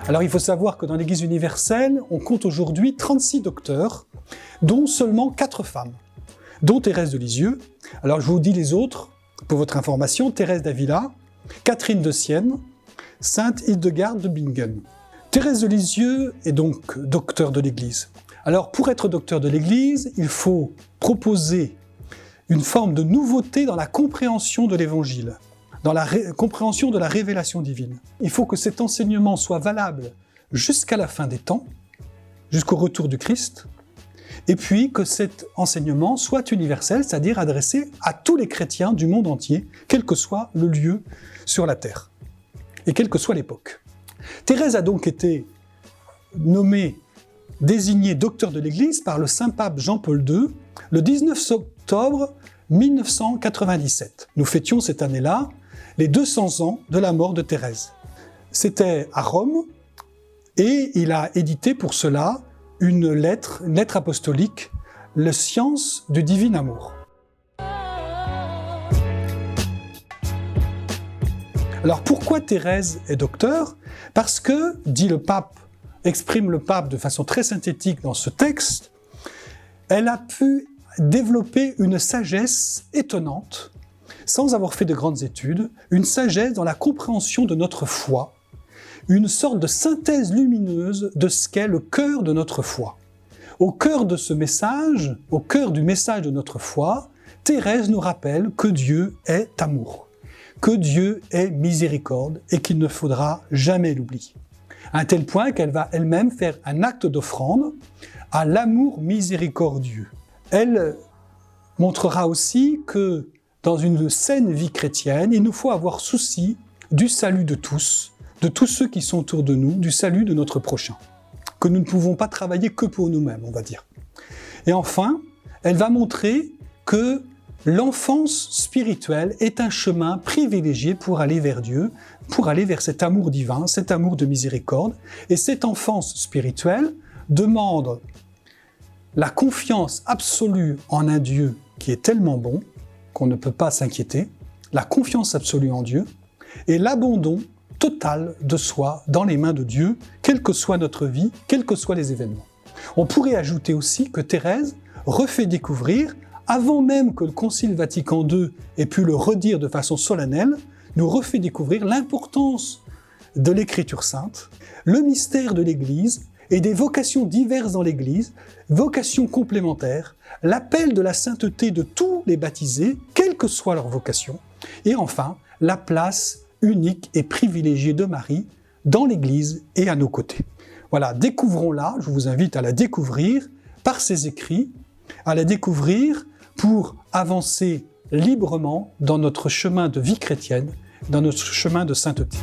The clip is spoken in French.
Alors il faut savoir que dans l'Église universelle, on compte aujourd'hui 36 docteurs, dont seulement 4 femmes, dont Thérèse de Lisieux. Alors je vous dis les autres, pour votre information, Thérèse d'Avila, Catherine de Sienne, Sainte Hildegarde de Bingen. Thérèse de Lisieux est donc docteur de l'Église. Alors pour être docteur de l'Église, il faut proposer une forme de nouveauté dans la compréhension de l'Évangile, dans la compréhension de la révélation divine. Il faut que cet enseignement soit valable jusqu'à la fin des temps, jusqu'au retour du Christ, et puis que cet enseignement soit universel, c'est-à-dire adressé à tous les chrétiens du monde entier, quel que soit le lieu sur la terre, et quelle que soit l'époque. Thérèse a donc été désignée docteur de l'Église par le Saint-Pape Jean-Paul II le 19 octobre 1997. Nous fêtions cette année-là les 200 ans de la mort de Thérèse. C'était à Rome, et il a édité pour cela une lettre apostolique, La science du divin amour. Alors pourquoi Thérèse est docteur? Parce que, dit le pape, exprime le pape de façon très synthétique dans ce texte, elle a pu développer une sagesse étonnante, sans avoir fait de grandes études, une sagesse dans la compréhension de notre foi, une sorte de synthèse lumineuse de ce qu'est le cœur de notre foi. Au cœur de ce message, au cœur du message de notre foi, Thérèse nous rappelle que Dieu est amour, que Dieu est miséricorde et qu'il ne faudra jamais l'oublier. À un tel point qu'elle va elle-même faire un acte d'offrande à l'amour miséricordieux. Elle montrera aussi que dans une saine vie chrétienne, il nous faut avoir souci du salut de tous ceux qui sont autour de nous, du salut de notre prochain, que nous ne pouvons pas travailler que pour nous-mêmes, on va dire. Et enfin, elle va montrer que l'enfance spirituelle est un chemin privilégié pour aller vers Dieu, pour aller vers cet amour divin, cet amour de miséricorde. Et cette enfance spirituelle demande la confiance absolue en un Dieu qui est tellement bon qu'on ne peut pas s'inquiéter, la confiance absolue en Dieu et l'abandon total de soi dans les mains de Dieu, quelle que soit notre vie, quels que soient les événements. On pourrait ajouter aussi que Thérèse refait découvrir, avant même que le Concile Vatican II ait pu le redire de façon solennelle, nous refait découvrir l'importance de l'Écriture sainte, le mystère de l'Église et des vocations diverses dans l'Église, vocations complémentaires, l'appel de la sainteté de tous les baptisés, quelle que soit leur vocation, et enfin la place unique et privilégiée de Marie dans l'Église et à nos côtés. Voilà, découvrons-la, je vous invite à la découvrir par ses écrits, à la découvrir pour avancer librement dans notre chemin de vie chrétienne, dans notre chemin de sainteté.